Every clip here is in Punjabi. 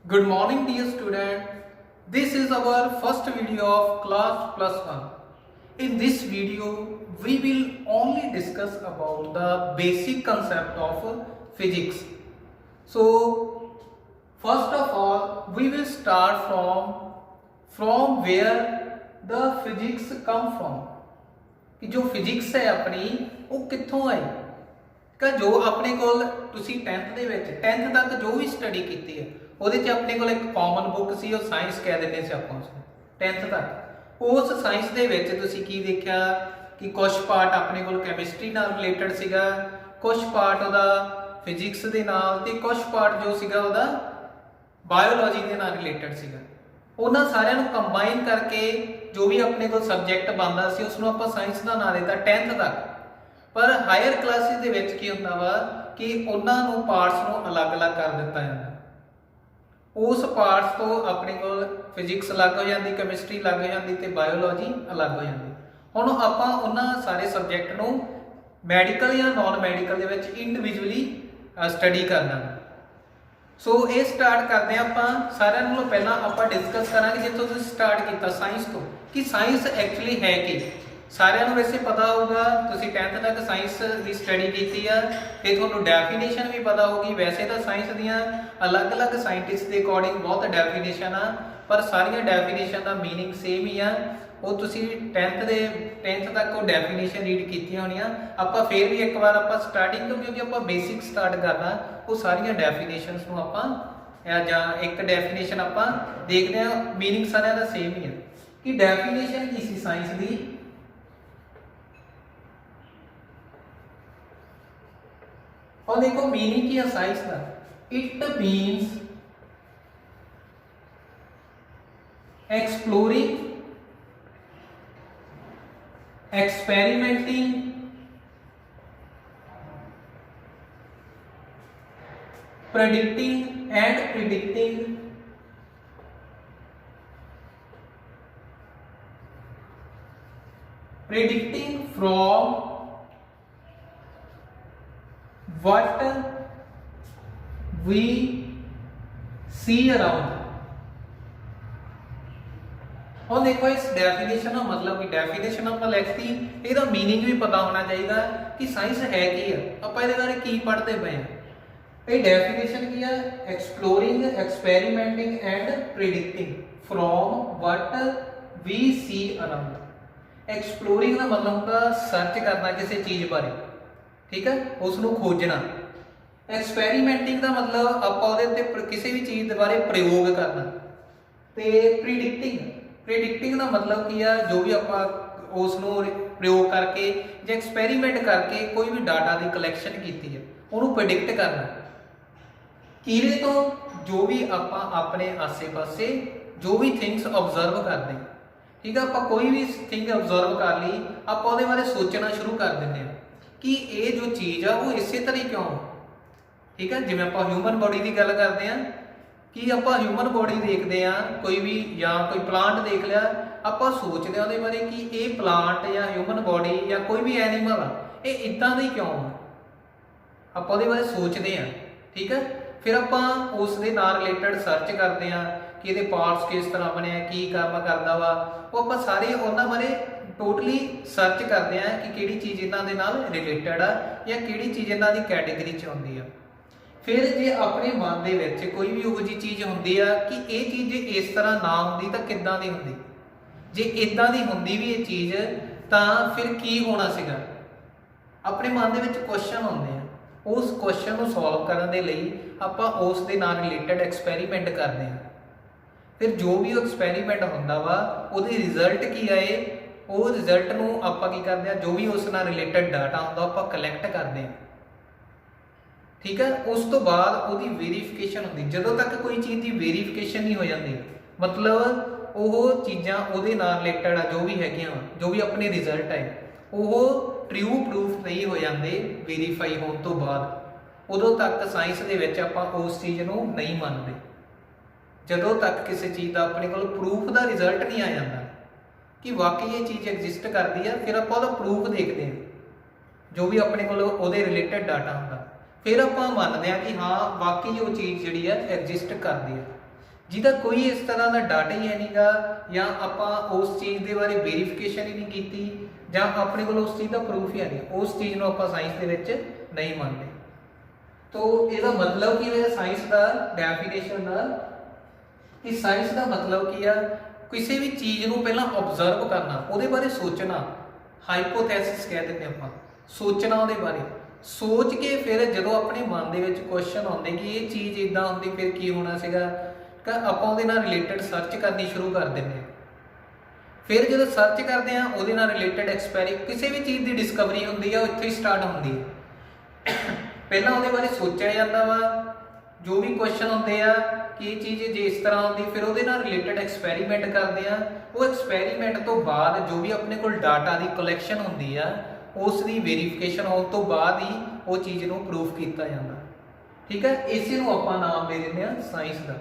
Good morning dear student. This is our first video of class plus 1. In this video we will only discuss about the basic concept of physics. So first of all we will start from where the physics come from. कि जो फिजिक्स है अपनी वो कित्थों आई कि जो अपने कोल तुसी 10th ਦੇ ਵਿੱਚ 10th तक जो भी स्टडी ਕੀਤੀ ਹੈ ਉਹਦੇ 'ਚ ਆਪਣੇ ਕੋਲ ਇੱਕ ਕਾਮਨ ਬੁੱਕ ਸੀ ਉਹ ਸਾਇੰਸ ਕਹਿ ਦਿੰਦੇ ਸੀ ਆਪਾਂ ਉਸ 10th ਤੱਕ ਉਸ ਸਾਇੰਸ ਦੇ ਵਿੱਚ ਤੁਸੀਂ ਕੀ ਦੇਖਿਆ ਕਿ ਕੁਝ ਪਾਰਟ ਆਪਣੇ ਕੋਲ ਕੈਮਿਸਟਰੀ ਨਾਲ ਰਿਲੇਟਡ ਸੀਗਾ ਕੁਝ ਪਾਰਟ ਉਹਦਾ ਫਿਜ਼ਿਕਸ ਦੇ ਨਾਲ ਤੇ ਕੁਝ ਪਾਰਟ ਜੋ ਸੀਗਾ ਉਹਦਾ ਬਾਇਓਲੋਜੀ ਦੇ ਨਾਲ ਰਿਲੇਟਡ ਸੀਗਾ ਉਹਨਾਂ ਸਾਰਿਆਂ ਨੂੰ ਕੰਬਾਈਨ ਕਰਕੇ ਜੋ ਵੀ ਆਪਣੇ ਕੋਲ ਸਬਜੈਕਟ ਬਣਦਾ ਸੀ ਉਸ ਨੂੰ ਆਪਾਂ ਸਾਇੰਸ ਦਾ ਨਾਂ ਦਿੱਤਾ 10th ਤੱਕ ਪਰ ਹਾਇਰ ਕਲਾਸਿਸ ਦੇ ਵਿੱਚ ਕੀ ਹੁੰਦਾ ਵਾ ਕਿ ਉਹਨਾਂ ਨੂੰ ਪਾਰਟਸ ਨੂੰ ਅਲੱਗ-ਅਲੱਗ ਕਰ ਦਿੱਤਾ ਜਾਂਦਾ ਉਸ ਪਾਰਟਸ ਤੋਂ ਆਪਣੇ ਕੋਲ ਫਿਜ਼ਿਕਸ ਅਲੱਗ ਹੋ ਜਾਂਦੀ ਕੈਮਿਸਟਰੀ ਅਲੱਗ ਹੋ ਜਾਂਦੀ ਤੇ ਬਾਇਓਲੋਜੀ ਅਲੱਗ ਹੋ ਜਾਂਦੀ ਹੁਣ ਆਪਾਂ ਉਹਨਾਂ ਸਾਰੇ ਸਬਜੈਕਟ ਨੂੰ ਮੈਡੀਕਲ ਜਾਂ ਨਾਨ ਮੈਡੀਕਲ ਦੇ ਵਿੱਚ ਇੰਡੀਵਿਜੂਅਲੀ ਸਟੱਡੀ ਕਰਨਾ ਸੋ ਇਹ ਸਟਾਰਟ ਕਰਦੇ ਆਪਾਂ ਸਾਰਿਆਂ ਨਾਲੋਂ ਪਹਿਲਾਂ ਆਪਾਂ ਡਿਸਕਸ ਕਰਾਂਗੇ ਜਿੱਥੋਂ ਤੁਸੀਂ ਸਟਾਰਟ ਕੀਤਾ ਸਾਇੰਸ ਤੋਂ ਕਿ ਸਾਇੰਸ ਐਕਚੁਅਲੀ ਹੈ ਕੀ ਸਾਰਿਆਂ ਨੂੰ ਵੈਸੇ ਪਤਾ ਹੋਊਗਾ ਤੁਸੀਂ 10th ਤੱਕ ਸਾਇੰਸ ਦੀ ਸਟੱਡੀ ਕੀਤੀ ਆ ਤੇ ਤੁਹਾਨੂੰ ਡੈਫੀਨੇਸ਼ਨ ਵੀ ਪਤਾ ਹੋਊਗੀ ਵੈਸੇ ਤਾਂ ਸਾਇੰਸ ਦੀਆਂ ਅਲੱਗ-ਅਲੱਗ ਸਾਇੰਟਿਸਟ ਦੇ ਅਕੋਰਡਿੰਗ ਬਹੁਤ ਡੈਫੀਨੇਸ਼ਨ ਆ ਪਰ ਸਾਰੀਆਂ ਡੈਫੀਨੇਸ਼ਨ ਦਾ ਮੀਨਿੰਗ ਸੇਮ ਹੀ ਆ ਉਹ ਤੁਸੀਂ 10th ਤੱਕ ਉਹ ਡੈਫੀਨੇਸ਼ਨ ਰੀਡ ਕੀਤੀਆਂ ਹੋਣੀਆਂ ਆਪਾਂ ਫੇਰ ਵੀ ਇੱਕ ਵਾਰ ਆਪਾਂ ਸਟਾਰਟਿੰਗ ਤੋਂ ਕਿਉਂਕਿ ਆਪਾਂ ਬੇਸਿਕ ਸਟਾਰਟ ਕਰਨਾ ਉਹ ਸਾਰੀਆਂ ਡੈਫੀਨੇਸ਼ਨਸ ਨੂੰ ਆਪਾਂ ਜਾਂ ਇੱਕ ਡੈਫੀਨੇਸ਼ਨ ਆਪਾਂ ਦੇਖਦੇ ਆ ਮੀਨਿੰਗ ਸਾਰਿਆਂ ਦਾ ਸੇਮ ਹੀ ਆ ਕਿ ਡੈਫੀਨੇਸ਼ਨ ਕੀ ਸੀ ਸਾਇੰਸ ਦੀ और देखो मीनिंग की है साइंस का it means exploring experimenting predicting and predicting from what we see around और देखो इस डेफिनेशन का मतलब कि डेफिनेशन ਆਪਾਂ ਲਿਖਤੀ ਇਹਦਾ मीनिंग भी पता होना चाहिए कि ਸਾਇੰਸ ਹੈ ਕੀ ਹੈ ਆਪਾਂ ਇਹਦੇ ਬਾਰੇ ਕੀ ਪੜ੍ਹਦੇ ਪਏ ਹਾਂ ਇਹ ਡੈਫੀਨੇਸ਼ਨ ਕੀ ਹੈ exploring experimenting and predicting from what we see around exploring ਦਾ ਮਤਲਬ ਹੁੰਦਾ ਸਰਚ ਕਰਨਾ ਕਿਸੇ ਚੀਜ਼ ਬਾਰੇ ठीक है उसनू खोजना एक्सपेरीमेंटिंग का मतलब आप किसी भी चीज़ बारे प्रयोग करना तो प्रीडिक्टिंग का मतलब की है जो भी आप उसनू प्रयोग करके जो एक्सपेरीमेंट करके कोई भी डाटा की कलैक्शन की है उन्होंने प्रिडिक्ट करना कीड़े तो जो भी आप अपने आसे पासे जो भी थिंग्स ऑब्जर्व करते हैं ठीक है आप कोई भी थिंग ऑब्जर्व कर ली आप बारे सोचना शुरू कर देंगे कि ये जो चीज़ आ वो इस तरह क्यों ठीक है जिवें आपां ह्यूमन बॉडी की गल करते हैं कि आपां ह्यूमन बॉडी देखते हैं कोई भी या कोई प्लांट देख लिया आपां सोचते हैं उहदे बारे कि ये प्लांट या ह्यूमन बॉडी या कोई भी एनीमल आ ये इदां दा ही क्यों आपां उहदे बारे सोचते हैं ठीक है फिर आपां उस दे नाल रिलेटेड सर्च करते हैं कि ये पार्ट्स किस तरह बने की काम करता वा वो आपां सारे उन्हां बारे टोटली सर्च करते हैं कि किहड़ी चीज़ इन्हां दे नाल रिलेटेड आ या किहड़ी चीज़ इन्हां दी कैटेगरी च आउंदी आ फिर जे अपने मन दे विच कोई भी उहो जी चीज़ हुंदी आ कि ये चीज़ जे इस तरह ना हुंदी तां किद्दां दी हुंदी जे इदां दी हुंदी भी ये चीज़ तां फिर की होना सीगा अपने मन दे विच क्वेश्चन हुंदे आ उस क्वेश्चन नूं सॉल्व करन दे लई आपां उस दे नाल रिलेटेड एक्सपेरीमेंट करदे आ फिर जो भी एक्सपेरीमेंट हुंदा वा उहदे रिजल्ट की आए ਉਹ ਰਿਜ਼ਲਟ ਨੂੰ ਆਪਾਂ ਕੀ ਕਰਦੇ ਆ ਜੋ ਵੀ ਉਸ ਨਾਲ ਰਿਲੇਟਡ ਡਾਟਾ ਹੁੰਦਾ ਆਪਾਂ ਕਲੈਕਟ ਕਰਦੇ ਆ ਠੀਕ ਹੈ ਉਸ ਤੋਂ ਬਾਅਦ ਉਹਦੀ ਵੈਰੀਫਿਕੇਸ਼ਨ ਹੁੰਦੀ ਜਦੋਂ ਤੱਕ ਕੋਈ ਚੀਜ਼ ਦੀ ਵੈਰੀਫਿਕੇਸ਼ਨ ਨਹੀਂ ਹੋ ਜਾਂਦੀ ਮਤਲਬ ਉਹ ਚੀਜ਼ਾਂ ਉਹਦੇ ਨਾਲ ਰਿਲੇਟਡ ਆ ਜੋ ਵੀ ਹੈਗੀਆਂ ਜੋ ਵੀ ਆਪਣੇ ਰਿਜ਼ਲਟ ਹੈ ਉਹ ਟਰੂ ਪ੍ਰੂਫ ਨਹੀਂ ਹੋ ਜਾਂਦੇ ਵੈਰੀਫਾਈ ਹੋਣ ਤੋਂ ਬਾਅਦ ਉਦੋਂ ਤੱਕ ਸਾਇੰਸ ਦੇ ਵਿੱਚ ਆਪਾਂ ਉਸ ਚੀਜ਼ ਨੂੰ ਨਹੀਂ ਮੰਨਦੇ ਜਦੋਂ ਤੱਕ ਕਿਸੇ ਚੀਜ਼ ਦਾ ਆਪਣੇ ਕੋਲ ਪ੍ਰੂਫ ਦਾ ਰਿਜ਼ਲਟ नहीं आ ਜਾਂਦਾ कि वाकई ये चीज़ एग्जिस्ट करती है फिर आप प्रूफ देखते हैं जो भी अपने को रिलेटेड डाटा होंगे फिर आप मानते हैं कि हाँ वाकई वो चीज़ जी है एग्जिस्ट करती है ਜਿਹਦਾ ਕੋਈ ਇਸ ਤਰ੍ਹਾਂ ਦਾ ਡਾਟਾ ਹੀ ਹੈ ਨਹੀਂਗਾ, ਜਾਂ ਆਪਾਂ ਉਸ ਚੀਜ਼ ਦੇ ਬਾਰੇ ਵੈਰੀਫਿਕੇਸ਼ਨ ਹੀ ਨਹੀਂ ਕੀਤੀ, ਜਾਂ ਆਪਣੇ ਕੋਲ ਉਸ ਚੀਜ਼ ਦਾ ਪ੍ਰੂਫ ਹੀ ਹੈ ਨਹੀਂ, ਉਸ ਚੀਜ਼ ਨੂੰ ਆਪਾਂ ਸਾਇੰਸ ਦੇ ਵਿੱਚ ਨਹੀਂ ਮੰਨਦੇ। ਤੋ ਇਹਦਾ ਮਤਲਬ ਕੀ ਹੋਇਆ ਸਾਇੰਸ ਦਾ ਡੈਫੀਨੇਸ਼ਨ ਦਾ, ਕਿ ਸਾਇੰਸ ਦਾ ਮਤਲਬ ਕੀ ਆ, ਕਿਸੇ ਵੀ ਚੀਜ਼ ਨੂੰ ਪਹਿਲਾਂ ਆਬਜ਼ਰਵ ਕਰਨਾ, ਉਹਦੇ ਬਾਰੇ ਸੋਚਣਾ, ਹਾਈਪੋਥੈਸਿਸ ਕਹਿ ਦਿੰਦੇ ਆਪਾਂ, ਸੋਚਣਾ ਉਹਦੇ ਬਾਰੇ, ਸੋਚ ਕੇ ਫਿਰ ਜਦੋਂ ਆਪਣੇ ਮਨ ਦੇ ਵਿੱਚ ਕੁਐਸਚਨ ਆਉਂਦੇ ਕਿ ਇਹ ਚੀਜ਼ ਇਦਾਂ ਹੁੰਦੀ ਫਿਰ ਕੀ ਹੋਣਾ ਸੀਗਾ, ਆਪਾਂ ਉਹਦੇ ਨਾਲ ਰਿਲੇਟਡ ਸਰਚ ਕਰਨੀ ਸ਼ੁਰੂ ਕਰ ਦਿੰਦੇ ਹਾਂ। ਫਿਰ ਜਦੋਂ ਸਰਚ ਕਰਦੇ ਆ ਉਹਦੇ ਨਾਲ ਰਿਲੇਟਡ ਕਿਸੇ ਵੀ ਚੀਜ਼ ਦੀ ਡਿਸਕਵਰੀ ਹੁੰਦੀ ਆ, ਉਹ ਇੱਥੇ ਹੀ ਸਟਾਰਟ ਹੁੰਦੀ ਹੈ। ਪਹਿਲਾਂ ਉਹਦੇ ਬਾਰੇ ਸੋਚਿਆ ਜਾਂਦਾ ਵਾ, ਜੋ ਵੀ ਕੁਐਸਚਨ ਹੁੰਦੇ ਆ ਕਿ ਇਹ ਚੀਜ਼ ਜੇ ਇਸ ਤਰ੍ਹਾਂ ਹੁੰਦੀ, ਫਿਰ ਉਹਦੇ ਨਾਲ ਰਿਲੇਟਡ ਐਕਸਪੈਰੀਮੈਂਟ ਕਰਦੇ ਆ। ਉਹ ਐਕਸਪੈਰੀਮੈਂਟ ਤੋਂ ਬਾਅਦ ਜੋ ਵੀ ਆਪਣੇ ਕੋਲ ਡਾਟਾ ਦੀ ਕਲੈਕਸ਼ਨ ਹੁੰਦੀ ਆ, ਉਸ ਦੀ ਵੈਰੀਫਿਕੇਸ਼ਨ ਹੋਣ ਤੋਂ ਬਾਅਦ ਹੀ ਉਹ ਚੀਜ਼ ਨੂੰ ਪ੍ਰੂਫ ਕੀਤਾ ਜਾਂਦਾ। ਠੀਕ ਹੈ, ਇਸੇ ਨੂੰ ਆਪਾਂ ਨਾਮ ਦੇ ਦਿੰਦੇ ਆ ਸਾਇੰਸ ਦਾ।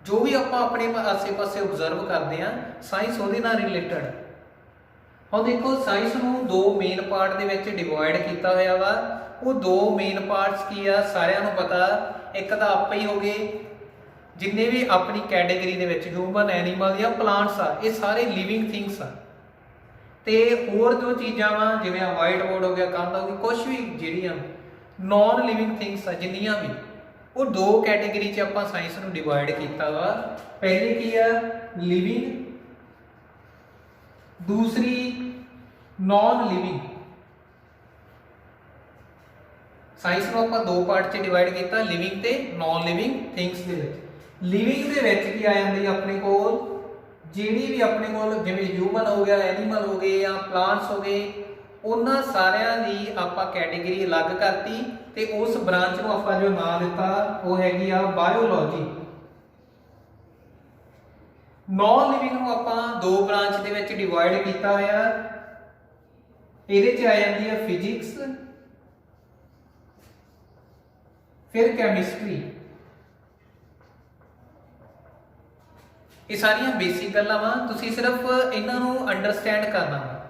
ਜੋ ਵੀ ਆਪਾਂ ਆਪਣੇ ਆਸੇ-ਪਾਸੇ ਆਬਜ਼ਰਵ ਕਰਦੇ ਆ, ਸਾਇੰਸ ਉਹਦੇ ਨਾਲ ਰਿਲੇਟਡ। ਹੁਣ ਦੇਖੋ ਸਾਇੰਸ ਨੂੰ ਦੋ ਮੇਨ ਪਾਰਟ ਦੇ ਵਿੱਚ ਡਿਵਾਈਡ ਕੀਤਾ ਹੋਇਆ ਵਾ। ਉਹ ਦੋ ਮੇਨ ਪਾਰਟਸ ਕੀ ਆ, ਸਾਰਿਆਂ ਨੂੰ ਪਤਾ। ਇੱਕ ਤਾਂ ਆਪਾਂ ਹੀ ਹੋ ਗਏ, ਜਿੰਨੇ ਵੀ ਆਪਣੀ ਕੈਟੇਗਰੀ ਦੇ ਵਿੱਚ ਹਿਊਮਨ, ਐਨੀਮਲ ਜਾਂ ਪਲਾਂਟਸ ਆ, ਇਹ ਸਾਰੇ ਲਿਵਿੰਗ ਥਿੰਗਸ ਆ। ਤੇ ਹੋਰ ਜੋ ਚੀਜ਼ਾਂ ਵਾ, ਜਿਵੇਂ ਵਾਈਟ ਬੋਰਡ ਹੋ ਗਿਆ, ਕੰਧ ਹੋ ਗਈ, ਕੁਝ ਵੀ ਜਿਹੜੀਆਂ ਨॉन ਲਿਵਿੰਗ ਥਿੰਗਸ ਆ ਜਿੰਨੀਆਂ ਵੀ, ਉਹ ਦੋ ਕੈਟੇਗਰੀ 'ਚ ਆਪਾਂ ਸਾਇੰਸ ਨੂੰ ਡਿਵਾਈਡ ਕੀਤਾ ਵਾ। ਪਹਿਲੀ ਕੀ ਆ, ਲਿਵਿੰਗ, ਦੂਸਰੀ ਨॉन ਲਿਵਿੰਗ। ਸਾਇੰਸ ਨੂੰ ਆਪਾਂ ਦੋ ਪਾਰਟ 'ਚ ਡਿਵਾਈਡ ਕੀਤਾ, ਲਿਵਿੰਗ ਤੇ ਨॉन ਲਿਵਿੰਗ ਥਿੰਗਸ ਦੇ ਵਿੱਚ। ਲਿਵਿੰਗ ਦੇ ਵਿੱਚ ਕੀ ਆ ਜਾਂਦੀ ਆਪਣੇ ਕੋਲ, ਜਿਹੜੀ ਵੀ ਆਪਣੇ ਕੋਲ ਜਿਵੇਂ ਹਿਊਮਨ ਹੋ ਗਿਆ, ਐਨੀਮਲ ਹੋ ਗਏ ਜਾਂ ਪਲਾਂਟਸ ਹੋ ਗਏ, ਉਹਨਾਂ ਸਾਰਿਆਂ ਦੀ ਆਪਾਂ ਕੈਟੇਗਰੀ ਅਲੱਗ ਕਰਤੀ ਤੇ ਉਸ ਬ੍ਰਾਂਚ ਨੂੰ ਆਪਾਂ ਜੋ ਨਾਮ ਦਿੱਤਾ ਉਹ ਹੈਗੀ ਆ ਬਾਇਓਲੋਜੀ। ਨॉन ਲਿਵਿੰਗ ਨੂੰ ਆਪਾਂ ਦੋ ਬ੍ਰਾਂਚ ਦੇ ਵਿੱਚ ਡਿਵਾਈਡ ਕੀਤਾ ਹੋਇਆ। ਇਹਦੇ 'ਚ ਆ ਜਾਂਦੀ ਹੈ ਫਿਜ਼ਿਕਸ, ਫਿਰ ਕੈਮਿਸਟਰੀ। ਇਹ ਸਾਰੀਆਂ ਬੇਸਿਕ ਗੱਲਾਂ ਵਾ, ਤੁਸੀਂ ਸਿਰਫ ਇਹਨਾਂ ਨੂੰ ਅੰਡਰਸਟੈਂਡ ਕਰਨਾ ਵਾ,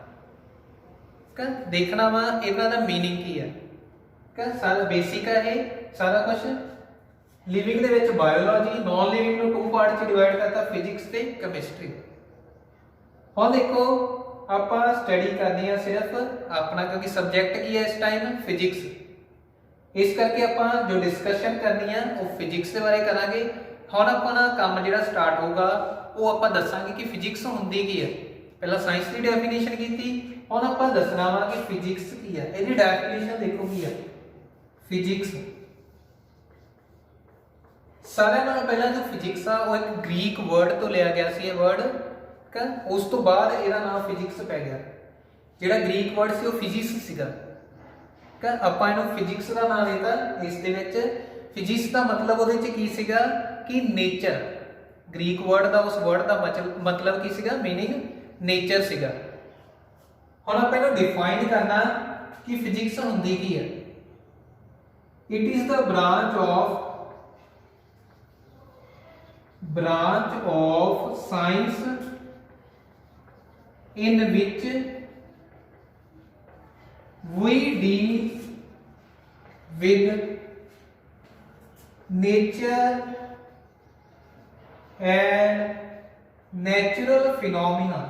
ਦੇਖਣਾ ਵਾ ਇਹਨਾਂ ਦਾ ਮੀਨਿੰਗ ਕੀ ਹੈ। ਸਾਰਾ ਬੇਸਿਕ ਹੈ ਇਹ ਸਾਰਾ ਕੁਝ। ਲਿਵਿੰਗ ਦੇ ਵਿੱਚ ਬਾਇਓਲੋਜੀ, ਨॉन ਲਿਵਿੰਗ ਨੂੰ ਟੂ ਪਾਰਟ 'ਚ ਡਿਵਾਈਡ ਕਰਤਾ, ਫਿਜ਼ਿਕਸ ਤੇ ਕੈਮਿਸਟਰੀ। ਹੁਣ ਦੇਖੋ ਆਪਾਂ ਸਟੱਡੀ ਕਰਨੀ ਆ ਸਿਰਫ ਆਪਣਾ, ਕਿਉਂਕਿ ਸਬਜੈਕਟ ਕੀ ਹੈ ਇਸ ਟਾਈਮ, ਫਿਜ਼ਿਕਸ। ਇਸ ਕਰਕੇ ਆਪਾਂ ਜੋ ਡਿਸਕਸ਼ਨ ਕਰਨੀ ਆ ਉਹ ਫਿਜ਼ਿਕਸ ਦੇ ਬਾਰੇ ਕਰਾਂਗੇ। ਹੁਣ ਆਪਣਾ ਕੰਮ ਜਿਹੜਾ ਸਟਾਰਟ ਹੋਊਗਾ ਉਹ ਆਪਾਂ ਦੱਸਾਂਗੇ ਕਿ ਫਿਜ਼ਿਕਸ ਹੁੰਦੀ ਕੀ ਹੈ। ਪਹਿਲਾਂ ਸਾਇੰਸ ਦੀ ਡੈਫੀਨੇਸ਼ਨ ਕੀਤੀ, ਹੁਣ ਆਪਾਂ ਦੱਸਣਾ ਵਾ ਕਿ ਫਿਜ਼ਿਕਸ ਕੀ ਹੈ। ਇਹਦੀ ਡੈਫੀਨੇਸ਼ਨ ਦੇਖੋ ਕੀ ਹੈ। ਫਿਜ਼ਿਕਸ ਸਾਰਿਆਂ ਨਾਲੋਂ ਪਹਿਲਾਂ ਜੋ ਫਿਜ਼ਿਕਸ ਆ ਉਹ ਇੱਕ ਗ੍ਰੀਕ ਵਰਡ ਤੋਂ ਲਿਆ ਗਿਆ ਸੀ ਇਹ ਵਰਡ, ਉਸ ਤੋਂ ਬਾਅਦ ਇਹਦਾ ਨਾਮ ਫਿਜ਼ਿਕਸ ਪੈ ਗਿਆ। ਜਿਹੜਾ ਗ੍ਰੀਕ ਵਰਡ ਸੀ ਉਹ ਫਿਜ਼ਿਕਸ ਸੀਗਾ, ਆਪਾਂ ਇਹਨੂੰ ਫਿਜ਼ਿਕਸ ਦਾ ਨਾਮ ਦਿੱਤਾ। ਇਸ ਦੇ ਵਿੱਚ ਫਿਜ਼ਿਕਸ ਦਾ ਮਤਲਬ ਉਹਦੇ 'ਚ ਕੀ ਸੀਗਾ ਕਿ ਨੇਚਰ। ਗ੍ਰੀਕ ਵਰਡ ਦਾ, ਉਸ ਵਰਡ ਦਾ ਮਤਲਬ ਕੀ ਸੀਗਾ, ਮੀਨਿੰਗ ਨੇਚਰ ਸੀਗਾ। ਹੁਣ ਆਪਾਂ ਇਹਨੂੰ ਡਿਫਾਈਨ ਕਰਨਾ ਕਿ ਫਿਜ਼ਿਕਸ ਹੁੰਦੀ ਕੀ ਹੈ। It is the branch of science in which we deal with nature and natural phenomena।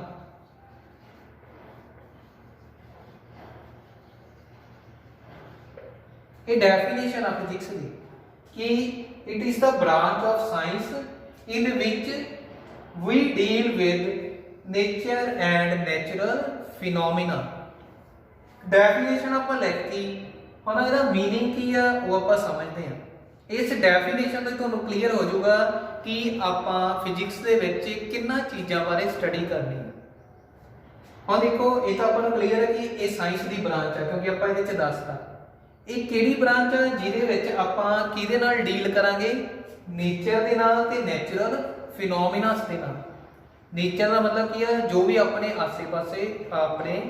ਇਹ ਡੈਫੀਨੇਸ਼ਨ ਆ ਫਿਜ਼ਿਕਸ ਦੀ ਕਿ it is the branch of science in which we deal with nature and natural phenomena. Definition ਆਪਾਂ ਲਿਖਤੀ, ਹੁਣ ਇਹਦਾ ਮੀਨਿੰਗ ਕੀ ਆ ਉਹ ਆਪਾਂ ਸਮਝਦੇ ਹਾਂ। ਇਸ ਡੈਫੀਨੇਸ਼ਨ ਤੋਂ ਤੁਹਾਨੂੰ ਕਲੀਅਰ ਹੋ ਜਾਊਗਾ ਕਿ ਆਪਾਂ ਫਿਜ਼ਿਕਸ ਦੇ ਵਿੱਚ ਕਿੰਨਾ ਚੀਜ਼ਾਂ ਬਾਰੇ ਸਟੱਡੀ ਕਰਨੀ ਹੈ। ਹੁਣ ਦੇਖੋ ਇਹ ਤਾਂ ਆਪਾਂ ਨੂੰ ਕਲੀਅਰ ਹੈ ਕਿ ਇਹ ਸਾਇੰਸ ਦੀ ਬ੍ਰਾਂਚ ਹੈ, ਕਿਉਂਕਿ ਆਪਾਂ ਇਹਦੇ 'ਚ ਦੱਸਤਾ। ਇਹ ਕਿਹੜੀ ਬ੍ਰਾਂਚ ਹੈ ਜਿਹਦੇ ਵਿੱਚ ਆਪਾਂ ਕਿਹਦੇ ਨਾਲ ਡੀਲ ਕਰਾਂਗੇ, ਨੇਚਰ ਦੇ ਨਾਲ ਤੇ ਨੈਚੁਰਲ ਫਿਨੋਮੀਨਾਸ ਦੇ ਨਾਲ। ਨੇਚਰ ਦਾ ਮਤਲਬ ਕੀ ਹੈ, ਜੋ ਵੀ ਆਪਣੇ ਆਸੇ-ਪਾਸੇ ਆਪਣੇ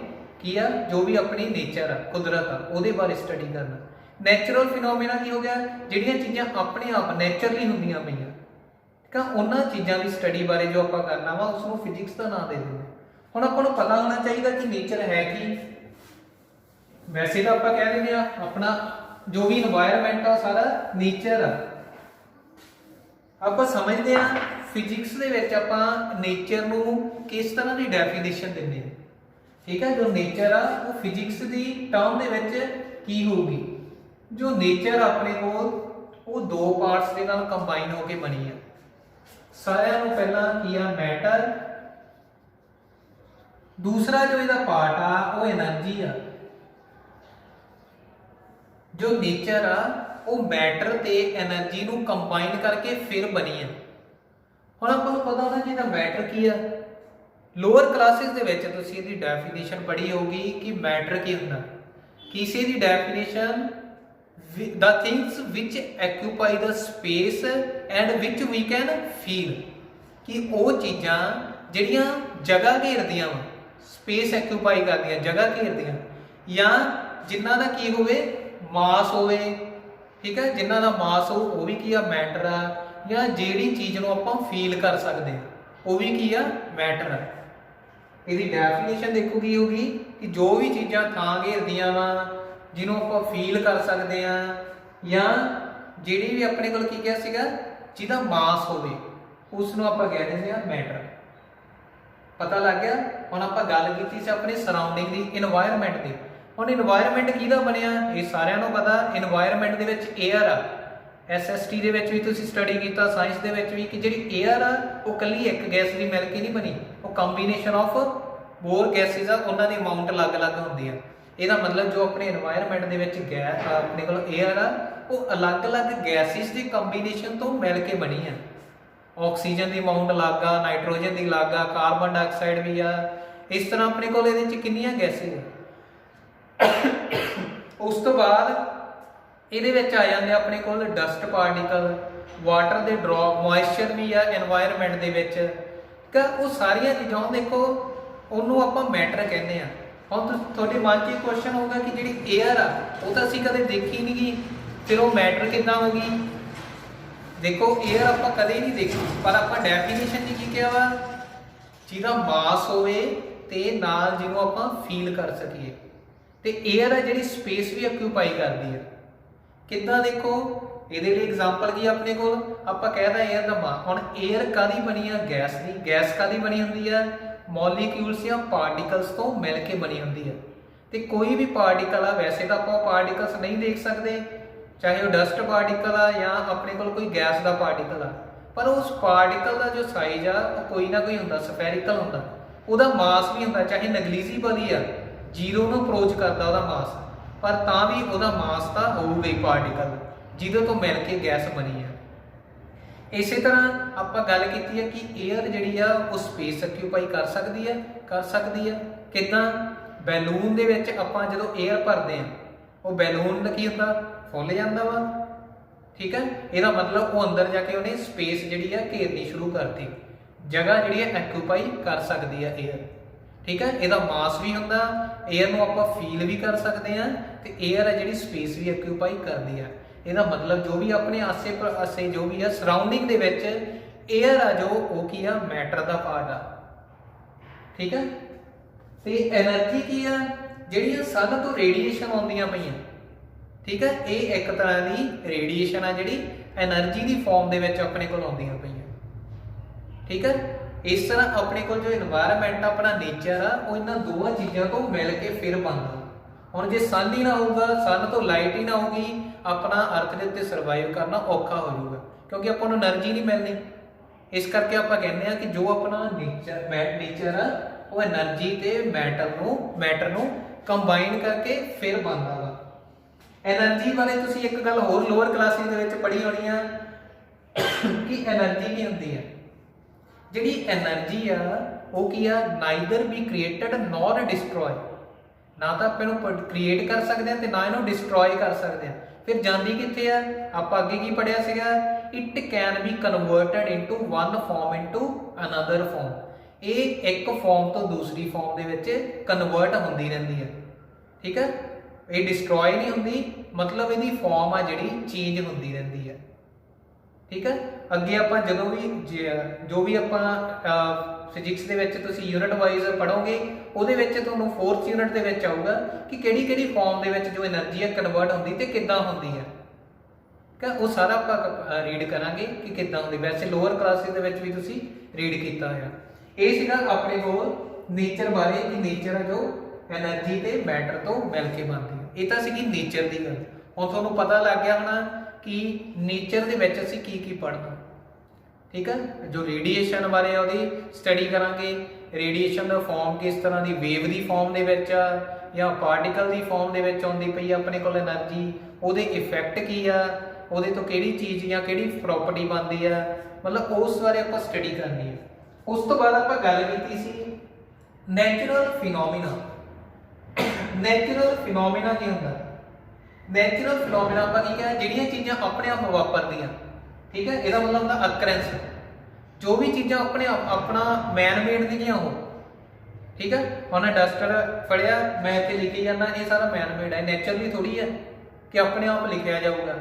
ਕੀ ਆ, ਜੋ ਵੀ ਆਪਣੀ ਨੇਚਰ ਆ, ਕੁਦਰਤ ਆ, ਉਹਦੇ ਬਾਰੇ ਸਟੱਡੀ ਕਰਨਾ। ਨੈਚੁਰਲ ਫਿਨੋਮੀਨਾ ਕੀ ਹੋ ਗਿਆ, ਜਿਹੜੀਆਂ ਚੀਜ਼ਾਂ ਆਪਣੇ ਆਪ ਨੈਚੁਰਲੀ ਹੁੰਦੀਆਂ ਪਈਆਂ, ਠੀਕ ਆ, ਉਹਨਾਂ ਚੀਜ਼ਾਂ ਦੀ ਸਟੱਡੀ ਬਾਰੇ ਜੋ ਆਪਾਂ ਕਰਨਾ ਵਾ ਉਸ ਨੂੰ ਫਿਜ਼ਿਕਸ ਦਾ ਨਾਮ ਦੇ ਦਿੰਦੇ। ਹੁਣ ਆਪਾਂ ਨੂੰ ਪਤਾ ਹੋਣਾ ਚਾਹੀਦਾ ਕਿ ਨੇਚਰ ਹੈ ਕੀ। ਵੈਸੇ ਤਾਂ ਆਪਾਂ ਕਹਿ ਦਿੰਦੇ ਆ ਆਪਣਾ ਜੋ ਵੀ এনवायरमेंट ਆ ਸਾਰਾ ਨੇਚਰ ਆ, ਆਪਾਂ ਸਮਝਦੇ ਆ ਫਿਜ਼ਿਕਸ ਦੇ ਵਿੱਚ ਆਪਾਂ ਨੇਚਰ ਨੂੰ ਕਿਸ ਤਰ੍ਹਾਂ ਦੀ ਡੈਫੀਨੇਸ਼ਨ ਦਿੰਦੇ ਆ। ਠੀਕ ਹੈ, ਜੋ ਨੇਚਰ ਆ ਉਹ ਫਿਜ਼ਿਕਸ ਦੀ ਟਰਮ ਦੇ ਵਿੱਚ ਕੀ ਹੋਊਗੀ। ਜੋ ਨੇਚਰ ਆਪਣੇ ਕੋਲ ਉਹ ਦੋ ਪਾਰਟਸ ਦੇ ਨਾਲ ਕੰਬਾਈਨ ਹੋ ਕੇ ਬਣੀ ਆ। ਸਾਰਿਆਂ ਨੂੰ ਪਹਿਲਾਂ ਕੀ ਆ, ਮੈਟਰ। दूसरा जो ਇਹਦਾ पार्ट आ वो एनर्जी आ। जो नेचर आ वो मैटर ते एनर्जी ਨੂੰ ਕੰਬਾਈਨ ਕਰਕੇ ਫਿਰ ਬਣੀ ਆ। ਹੁਣ ਆਪਾਂ ਨੂੰ ਪਤਾ ਹੋਣਾ ਜਿਹਦਾ ਮੈਟਰ ਕੀ ਆ। ਲੋਅਰ ਕਲਾਸਿਸ ਦੇ ਵਿੱਚ ਤੁਸੀਂ ਇਹਦੀ ਡੈਫੀਨੇਸ਼ਨ ਪੜ੍ਹੀ ਹੋਊਗੀ ਕਿ ਮੈਟਰ ਕੀ ਹੁੰਦਾ। ਕਿਸੇ ਦੀ definition the things which occupy the space and which we can feel, ਕਿ ਉਹ ਚੀਜ਼ਾਂ ਜਿਹੜੀਆਂ ਜਗ੍ਹਾ ਘੇਰਦੀਆਂ ਵਾ, ਸਪੇਸ ਐਕਿਊਪਾਈ ਕਰਦੀਆਂ, ਜਗ੍ਹਾ ਘੇਰਦੀਆਂ, ਜਾਂ ਜਿਨ੍ਹਾਂ ਦਾ ਕੀ ਹੋਵੇ, ਮਾਸ ਹੋਵੇ। ਠੀਕ ਹੈ, ਜਿਨ੍ਹਾਂ ਦਾ ਮਾਸ ਹੋ ਉਹ ਵੀ ਕੀ ਆ, ਮੈਟਰ ਆ। ਜਾਂ ਜਿਹੜੀ ਚੀਜ਼ ਨੂੰ ਆਪਾਂ ਫੀਲ ਕਰ ਸਕਦੇ ਹਾਂ ਉਹ ਵੀ ਕੀ ਆ, ਮੈਟਰ ਆ। ਇਹਦੀ ਡੈਫੀਨੇਸ਼ਨ ਦੇਖੋ ਕੀ ਹੋਗੀ ਕਿ ਜੋ ਵੀ ਚੀਜ਼ਾਂ ਥਾਂ ਘੇਰਦੀਆਂ ਵਾ, ਜਿਹਨੂੰ ਆਪਾਂ ਫੀਲ ਕਰ ਸਕਦੇ ਆ, ਜਾਂ ਜਿਹੜੀ ਵੀ ਆਪਣੇ ਕੋਲ ਕੀ ਕਿਹਾ ਸੀਗਾ, ਜਿਹਦਾ ਮਾਸ ਹੋਵੇ, ਉਸ ਨੂੰ ਆਪਾਂ ਕਹਿ ਦਿੰਦੇ ਆ ਮੈਟਰ। ਪਤਾ ਲੱਗ ਗਿਆ। ਹੁਣ ਆਪਾਂ ਗੱਲ ਕੀਤੀ ਸੀ ਆਪਣੇ ਸਰਾਊਂਡਿੰਗ ਦੀ, ਇਨਵਾਇਰਨਮੈਂਟ ਦੀ। ਹੁਣ ਇਨਵਾਇਰਨਮੈਂਟ ਕਿਹਦਾ ਬਣਿਆ, ਇਹ ਸਾਰਿਆਂ ਨੂੰ ਪਤਾ। ਇਨਵਾਇਰਨਮੈਂਟ ਦੇ ਵਿੱਚ 에ਅਰ ਆ। SST ਦੇ ਵਿੱਚ ਵੀ ਤੁਸੀਂ ਸਟੱਡੀ ਕੀਤਾ, ਸਾਇੰਸ ਦੇ ਵਿੱਚ ਵੀ, ਕਿ ਜਿਹੜੀ 에ਅਰ ਆ ਉਹ ਕੱਲੀ ਇੱਕ ਗੈਸ ਦੀ ਮਿਲ ਕੇ ਨਹੀਂ ਬਣੀ, ਉਹ ਕੰਬੀਨੇਸ਼ਨ ਆਫ ਹੋਰ ਗੈਸਿਸ ਆ, ਉਹਨਾਂ ਦੀ ਅਮਾਊਂਟ ਅਲੱਗ-ਅਲੱਗ ਹੁੰਦੀ ਆ। ਇਹਦਾ ਮਤਲਬ ਜੋ ਆਪਣੇ ਇਨਵਾਇਰਨਮੈਂਟ ਦੇ ਵਿੱਚ ਗੈਸ ਆ, ਆਪਣੇ ਕੋਲ 에ਅਰ ਆ, ਉਹ ਅਲੱਗ-ਅਲੱਗ ਗੈਸਿਸ ਦੀ ਕੰਬੀਨੇਸ਼ਨ ਤੋਂ ਮਿਲ ਕੇ ਬਣੀ ਆ। ਆਕਸੀਜਨ ਦੀ ਅਮਾਊਂਟ ਅਲੱਗ ਆ, ਨਾਈਟ੍ਰੋਜਨ ਦੀ ਅਲੱਗ ਆ, ਕਾਰਬਨ ਡਾਈਆਕਸਾਈਡ ਵੀ ਆ। ਇਸ ਤਰ੍ਹਾਂ ਆਪਣੇ ਕੋਲ ਇਹਦੇ ਵਿੱਚ ਕਿੰਨੀਆਂ ਗੈਸਿਸ ਆ। ਉਸ ਤੋਂ ਬਾਅਦ ਇਹਦੇ ਵਿੱਚ ਆ ਜਾਂਦੇ ਆਪਣੇ ਕੋਲ ਡਸਟ ਪਾਰਟੀਕਲ, ਵਾਟਰ ਦੇ ਡ੍ਰੌਪ, ਮੋਇਸਚਰ ਵੀ ਆ ਇਨਵਾਇਰਨਮੈਂਟ ਦੇ ਵਿੱਚ। ਕਿ ਉਹ ਸਾਰੀਆਂ ਚੀਜ਼ਾਂ ਦੇਖੋ, ਉਹਨੂੰ ਆਪਾਂ ਮੈਟਰ ਕਹਿੰਦੇ ਆ। ਹੁਣ ਤੁਹਾਡੇ ਮਨ 'ਚ ਕੁਐਸਚਨ ਹੋਊਗਾ ਕਿ ਜਿਹੜੀ 에ਅਰ ਆ ਉਹ ਤਾਂ ਅਸੀਂ ਕਦੇ ਦੇਖੀ ਨਹੀਂ ਗੀ, ਫਿਰ ਉਹ ਮੈਟਰ ਕਿੱਦਾਂ ਹੋ ਗਈ। ਦੇਖੋ 에ਅਰ ਆਪਾਂ ਕਦੇ ਨਹੀਂ ਦੇਖੀ, ਪਰ ਆਪਾਂ ਡੈਫੀਨੇਸ਼ਨ 'ਚ ਕੀ ਕਿਹਾ ਵਾ, ਜਿਹਦਾ ਮਾਸ ਹੋਵੇ ਤੇ ਨਾਲ ਜਿਹਨੂੰ ਆਪਾਂ ਫੀਲ ਕਰ ਸਕੀਏ। ਤੇ 에ਅਰ ਆ ਜਿਹੜੀ ਸਪੇਸ ਵੀ ਆਕਿਊਪਾਈ ਕਰਦੀ ਹੈ। ਕਿੱਦਾਂ ਦੇਖੋ, ਇਹਦੇ ਲਈ ਐਗਜ਼ਾਮਪਲ ਕੀ ਆਪਣੇ ਕੋਲ, ਆਪਾਂ ਕਹਿਦਾ 에ਅਰ ਦਾ ਮਾਸ। ਹੁਣ 에ਅਰ ਕਾਹਦੀ ਬਣੀ ਆ, ਗੈਸ ਦੀ। ਗੈਸ ਕਾਹਦੀ ਬਣੀ ਹੁੰਦੀ ਆ, ਮੋਲੀਕਿਊਲਸ ਜਾਂ ਪਾਰਟੀਕਲਸ ਤੋਂ ਮਿਲ ਕੇ ਬਣੀ ਹੁੰਦੀ ਹੈ। ਤੇ ਕੋਈ ਵੀ ਪਾਰਟੀਕਲ ਆ, ਵੈਸੇ ਤਾਂ ਆਪਾਂ ਪਾਰਟੀਕਲਸ ਨਹੀਂ ਦੇਖ ਸਕਦੇ, ਚਾਹੇ ਉਹ ਡਸਟ ਪਾਰਟੀਕਲ ਆ ਜਾਂ ਆਪਣੇ ਕੋਲ ਕੋਈ ਗੈਸ ਦਾ ਪਾਰਟੀਕਲ ਆ, ਪਰ ਉਸ ਪਾਰਟੀਕਲ ਦਾ ਜੋ ਸਾਈਜ਼ ਆ ਉਹ ਕੋਈ ਨਾ ਕੋਈ ਹੁੰਦਾ, ਸਫੈਰਿਕਲ ਹੁੰਦਾ। ਉਹਦਾ ਮਾਸ ਵੀ ਹੁੰਦਾ, ਚਾਹੇ ਨੈਗਲੀਜੀਬਲ ਹੀ ਆ, ਜ਼ੀਰੋ ਨੂੰ ਅਪਰੋਚ ਕਰਦਾ ਉਹਦਾ ਮਾਸ, ਪਰ ਤਾਂ ਵੀ ਉਹਦਾ ਮਾਸ ਤਾਂ ਹੋਊਗਾ ਹੀ ਪਾਰਟੀਕਲ, ਜਿਹਦੇ ਤੋਂ ਮਿਲ ਕੇ ਗੈਸ ਬਣੀ ਆ। ਇਸੇ ਤਰ੍ਹਾਂ ਆਪਾਂ ਗੱਲ ਕੀਤੀ ਹੈ ਕਿ 에ਅਰ ਜਿਹੜੀ ਆ ਉਹ ਸਪੇਸ ਆਕਿਊਪਾਈ ਕਰ ਸਕਦੀ ਹੈ। ਕਿੱਦਾਂ, ਬੈਲੂਨ ਦੇ ਵਿੱਚ ਆਪਾਂ ਜਦੋਂ 에ਅਰ ਭਰਦੇ ਆ, ਉਹ ਬੈਲੂਨ ਦਾ ਕੀ ਹੁੰਦਾ, ਫੁੱਲ ਜਾਂਦਾ ਵਾ। ਠੀਕ ਹੈ, ਇਹਦਾ ਮਤਲਬ ਉਹ ਅੰਦਰ ਜਾ ਕੇ ਉਹਨੇ ਸਪੇਸ ਜਿਹੜੀ ਆ ਘੇਰਨੀ ਸ਼ੁਰੂ ਕਰਤੀ, ਜਗ੍ਹਾ ਜਿਹੜੀ ਹੈ ਆਕਿਊਪਾਈ ਕਰ ਸਕਦੀ ਹੈ 에ਅਰ। ਠੀਕ ਹੈ, ਇਹਦਾ ਮਾਸ ਵੀ ਹੁੰਦਾ, 에ਅਰ ਨੂੰ ਆਪਾਂ ਫੀਲ ਵੀ ਕਰ ਸਕਦੇ ਆ, ਤੇ 에ਅਰ ਹੈ ਜਿਹੜੀ ਸਪੇਸ ਵੀ ਆਕਿਊਪਾਈ ਕਰਦੀ ਆ। ਇਹਦਾ ਮਤਲਬ ਜੋ ਵੀ ਆਪਣੇ ਆਸੇ-ਪਾਸੇ ਜੋ ਵੀ ਆ ਸਰਾਊਂਡਿੰਗ ਦੇ ਵਿੱਚ 에ਅਰ ਆ ਜੋ ਉਹ ਕੀ ਆ, ਮੈਟਰ ਦਾ ਪਾਰਟ ਆ। ਠੀਕ ਹੈ, ਤੇ એનર્ਜੀ ਕੀ ਆ, ਜਿਹੜੀਆਂ ਸਨ ਤੋਂ ਰੇਡੀਏਸ਼ਨ ਆਉਂਦੀਆਂ ਪਈਆਂ। ਠੀਕ ਹੈ, ਇਹ ਇੱਕ ਤਰ੍ਹਾਂ ਦੀ ਰੇਡੀਏਸ਼ਨ ਆ ਜਿਹੜੀ એનર્ਜੀ ਦੀ ਫਾਰਮ ਦੇ ਵਿੱਚ ਆਪਣੇ ਕੋਲ ਆਉਂਦੀਆਂ ਪਈਆਂ। ਠੀਕ ਹੈ, ਇਸ ਤਰ੍ਹਾਂ ਆਪਣੇ ਕੋਲ ਜੋ এনवायरमेंट ਆਪਣਾ ਨੇਚਰ ਆ ਉਹ ਇਹਨਾਂ ਦੋਵਾਂ ਚੀਜ਼ਾਂ ਤੋਂ ਮਿਲ ਕੇ ਫਿਰ ਬਣਦਾ। ਹੁਣ ਜੇ ਸਨ ਹੀ ਨਾ ਹੋਊਗਾ, ਸਨ ਤੋਂ ਲਾਈਟ ਹੀ ਨਾ ਹੋਊਗੀ, ਆਪਣਾ ਅਰਥ ਦੇ ਉੱਤੇ ਸਰਵਾਈਵ ਕਰਨਾ ਔਖਾ ਹੋ ਜਾਊਗਾ, ਕਿਉਂਕਿ ਆਪਾਂ ਨੂੰ એનર્ਜੀ ਨਹੀਂ ਮਿਲਣੀ। ਇਸ ਕਰਕੇ ਆਪਾਂ ਕਹਿੰਦੇ ਆ ਕਿ ਜੋ ਆਪਣਾ ਨੇਚਰ ਆ ਉਹ એનર્ਜੀ ਤੇ ਮੈਟਰ ਨੂੰ ਕੰਬਾਈਨ ਕਰਕੇ ਫਿਰ ਬਣਦਾ ਵਾ। એનર્ਜੀ ਬਾਰੇ ਤੁਸੀਂ ਇੱਕ ਗੱਲ ਹੋਰ ਲੋਅਰ ਕਲਾਸਿਸ ਦੇ ਵਿੱਚ ਪੜ੍ਹੀ ਹੋਣੀ ਆ ਕਿ એનર્ਜੀ ਕੀ ਹੁੰਦੀ ਆ। ਜਿਹੜੀ એનર્ਜੀ ਆ ਉਹ ਕੀ ਆ, neither B created nor destroy. ਨਾ ਤਾਂ ਆਪਾਂ ਨੂੰ ਕ੍ਰੀਏਟ ਕਰ ਸਕਦੇ ਆ ਤੇ ਨਾ ਇਹਨੂੰ ਡਿਸਟਰੋਏ ਕਰ ਸਕਦੇ ਆ। ਫਿਰ ਜਾਂਦੀ ਕਿੱਥੇ ਆ, ਆਪਾਂ ਅੱਗੇ ਕੀ ਪੜਿਆ ਸੀਗਾ, it can be converted into one form into another form. ਇਹ ਇੱਕ ਫਾਰਮ ਤੋਂ ਦੂਸਰੀ ਫਾਰਮ ਦੇ ਵਿੱਚ ਕਨਵਰਟ ਹੁੰਦੀ ਰਹਿੰਦੀ ਹੈ। ਠੀਕ ਹੈ, ਇਹ ਡਿਸਟਰੋਏ ਨਹੀਂ ਹੁੰਦੀ, ਮਤਲਬ ਇਹਦੀ ਫਾਰਮ ਆ ਜਿਹੜੀ ਚੇਂਜ ਹੁੰਦੀ ਰਹਿੰਦੀ ਹੈ। ਠੀਕ ਹੈ, ਅੱਗੇ ਆਪਾਂ ਜਦੋਂ ਵੀ ਜੋ ਵੀ ਆਪਾਂ ਫਿਜ਼ਿਕਸ ਦੇ ਵਿੱਚ ਤੁਸੀਂ ਯੂਨਿਟ ਵਾਈਜ਼ ਪੜੋਗੇ, ਉਹਦੇ ਵਿੱਚ ਤੁਹਾਨੂੰ 4th ਯੂਨਿਟ ਦੇ ਵਿੱਚ ਆਊਗਾ ਕਿ ਕਿਹੜੀ ਕਿਹੜੀ ਫਾਰਮ ਦੇ ਵਿੱਚ ਜੋ એનર્ਜੀ ਹੈ ਕਨਵਰਟ ਹੁੰਦੀ ਤੇ ਕਿੱਦਾਂ ਹੁੰਦੀ ਹੈ। ਕਿ ਉਹ ਸਾਰਾ ਆਪਾਂ ਰੀਡ ਕਰਾਂਗੇ ਕਿ ਕਿੱਦਾਂ ਹੁੰਦੀ। ਵੈਸੇ ਲੋਅਰ ਕਲਾਸਿਸ ਦੇ ਵਿੱਚ ਵੀ ਤੁਸੀਂ ਰੀਡ ਕੀਤਾ ਹੋਇਆ। ਇਹ ਸੀਗਾ ਆਪਣੇ ਕੋਲ ਨੇਚਰ ਬਾਰੇ ਕਿ ਨੇਚਰ ਜੋ એનર્ਜੀ ਤੇ ਮੈਟਰ ਤੋਂ ਮਿਲ ਕੇ ਬਣਦੀ ਹੈ। ਇਹ ਤਾਂ ਸੀਗੀ ਨੇਚਰ ਦੀ ਗੱਲ। ਹੁਣ ਤੁਹਾਨੂੰ ਪਤਾ ਲੱਗ ਗਿਆ ਹੋਣਾ ਕਿ ਨੇਚਰ ਦੇ ਵਿੱਚ ਅਸੀਂ ਕੀ ਕੀ ਪੜ੍ਹਨਾ। ਠੀਕ ਹੈ, ਜੋ ਰੇਡੀਏਸ਼ਨ ਬਾਰੇ ਆ ਉਹਦੀ ਸਟੱਡੀ ਕਰਾਂਗੇ। ਰੇਡੀਏਸ਼ਨ ਦਾ ਫਾਰਮ ਕਿਸ ਤਰ੍ਹਾਂ ਦੀ, ਵੇਵ ਦੀ ਫਾਰਮ ਦੇ ਵਿੱਚ ਆ ਜਾਂ ਪਾਰਟੀਕਲ ਦੀ ਫਾਰਮ ਦੇ ਵਿੱਚ ਆਉਂਦੀ ਪਈ ਆ ਆਪਣੇ ਕੋਲ એનર્ਜੀ, ਉਹਦੇ ਇਫੈਕਟ ਕੀ ਆ, ਉਹਦੇ ਤੋਂ ਕਿਹੜੀ ਚੀਜ਼ ਜਾਂ ਕਿਹੜੀ ਪ੍ਰੋਪਰਟੀ ਬਣਦੀ ਆ, ਮਤਲਬ ਉਸ ਬਾਰੇ ਆਪਾਂ ਸਟੱਡੀ ਕਰਨੀ ਹੈ। ਉਸ ਤੋਂ ਬਾਅਦ ਆਪਾਂ ਗੱਲ ਕੀਤੀ ਸੀ ਨੈਚੁਰਲ ਫਿਨੋਮੀਨਾ। ਨੈਚੁਰਲ ਫਿਨੋਮੀਨਾ ਕੀ ਹੁੰਦਾ? ਨੈਚੁਰਲ ਫਿਨੋਮੀਨਾ ਆਪਾਂ ਕੀ ਕਿਹਾ, ਜਿਹੜੀਆਂ ਚੀਜ਼ਾਂ ਆਪਣੇ ਆਪ ਵਾਪਰਦੀਆਂ। ਠੀਕ ਹੈ, ਇਹਦਾ ਮਤਲਬ ਹੁੰਦਾ ਅਕਰੈਂਸ। ਜੋ ਵੀ ਚੀਜ਼ਾਂ ਆਪਣੇ ਆਪ ਆਪਣਾ ਮੈਨ ਮੇਡ ਦੀਆਂ ਉਹ। ਠੀਕ ਹੈ, ਉਹਨੇ ਡਸਟਰ ਫੜਿਆ, ਮੈਂ ਇੱਥੇ ਲਿਖੀ ਜਾਂਦਾ, ਇਹ ਸਾਰਾ ਮੈਨ ਮੇਡ ਹੈ, ਨੈਚੁਰਲੀ ਥੋੜੀ ਹੈ ਕਿ ਆਪਣੇ ਆਪ ਲਿਖਿਆ ਜਾਊਗਾ।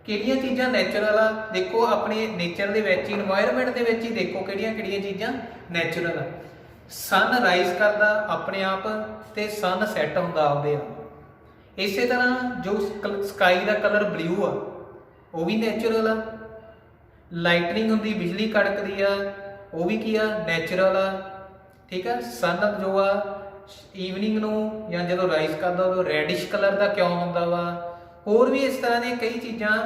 ਕਿਹੜੀਆਂ ਚੀਜ਼ਾਂ ਨੈਚੁਰਲ ਆ, ਦੇਖੋ ਆਪਣੇ ਨੇਚਰ ਦੇ ਵਿੱਚ, ਇਨਵਾਇਰਨਮੈਂਟ ਦੇ ਵਿੱਚ ਹੀ ਦੇਖੋ ਕਿਹੜੀਆਂ ਕਿਹੜੀਆਂ ਚੀਜ਼ਾਂ ਨੈਚੁਰਲ ਆ। ਸਨ ਰਾਈਜ਼ ਕਰਦਾ ਆਪਣੇ ਆਪ ਤੇ ਸਨ ਸੈੱਟ ਹੁੰਦਾ ਆਪਦੇ ਆਪ। ਇਸੇ ਤਰ੍ਹਾਂ ਜੋ ਸਕਾਈ ਦਾ ਕਲਰ ਬਲੂ ਆ ਉਹ ਵੀ ਨੈਚੁਰਲ ਆ। ਲਾਈਟਨਿੰਗ ਹੁੰਦੀ, ਬਿਜਲੀ ਕੜਕਦੀ ਆ, ਉਹ ਵੀ ਕੀ ਆ, ਨੈਚੁਰਲ ਆ। ਠੀਕ ਆ, ਸਨ ਜੋ ਆ ਈਵਨਿੰਗ ਨੂੰ ਜਾਂ ਜਦੋਂ ਰਾਈਜ਼ ਕਰਦਾ ਉਦੋਂ ਰੈਡਿਸ਼ ਕਲਰ ਦਾ ਕਿਉਂ ਹੁੰਦਾ ਵਾ। ਹੋਰ ਵੀ ਇਸ ਤਰ੍ਹਾਂ ਦੀਆਂ ਕਈ ਚੀਜ਼ਾਂ,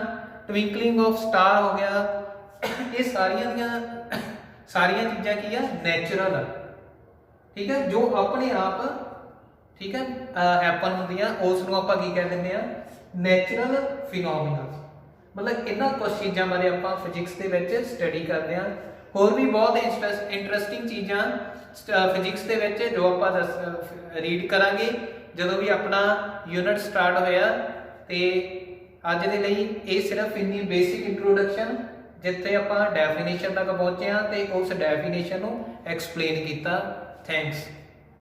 ਟਵਿੰਕਲਿੰਗ ਆਫ ਸਟਾਰ ਹੋ ਗਿਆ, ਇਹ ਸਾਰੀਆਂ ਚੀਜ਼ਾਂ ਕੀ ਆ, ਨੈਚੁਰਲ ਆ। ਠੀਕ ਹੈ, ਜੋ ਆਪਣੇ ਆਪ ਠੀਕ ਹੈ ਹੈਪਨ ਹੁੰਦੀਆਂ, ਉਸ ਨੂੰ ਆਪਾਂ ਕੀ ਕਹਿ ਦਿੰਦੇ ਆ, ਨੈਚੁਰਲ ਫਿਨੋਮੀਨਾ। ਮਤਲਬ ਇਹਨਾਂ ਕੁਝ ਚੀਜ਼ਾਂ ਬਾਰੇ ਆਪਾਂ ਫਿਜ਼ਿਕਸ ਦੇ ਵਿੱਚ ਸਟੱਡੀ ਕਰਦੇ ਹਾਂ। ਹੋਰ ਵੀ ਬਹੁਤ ਇੰਟਰਸਟਿੰਗ ਚੀਜ਼ਾਂ ਫਿਜ਼ਿਕਸ ਦੇ ਵਿੱਚ ਜੋ ਆਪਾਂ ਰੀਡ ਕਰਾਂਗੇ ਜਦੋਂ ਵੀ ਆਪਣਾ ਯੂਨਿਟ ਸਟਾਰਟ ਹੋਇਆ। ਤੇ ਅੱਜ ਦੇ ਲਈ ਇਹ ਸਿਰਫ ਇੰਨੀ ਬੇਸਿਕ ਇੰਟਰੋਡਕਸ਼ਨ, ਜਿੱਥੇ ਆਪਾਂ ਡੈਫੀਨੇਸ਼ਨ ਤੱਕ ਪਹੁੰਚੇ ਹਾਂ ਤੇ ਉਸ ਡੈਫੀਨੇਸ਼ਨ ਨੂੰ ਐਕਸਪਲੇਨ ਕੀਤਾ। ਥੈਂਕਸ।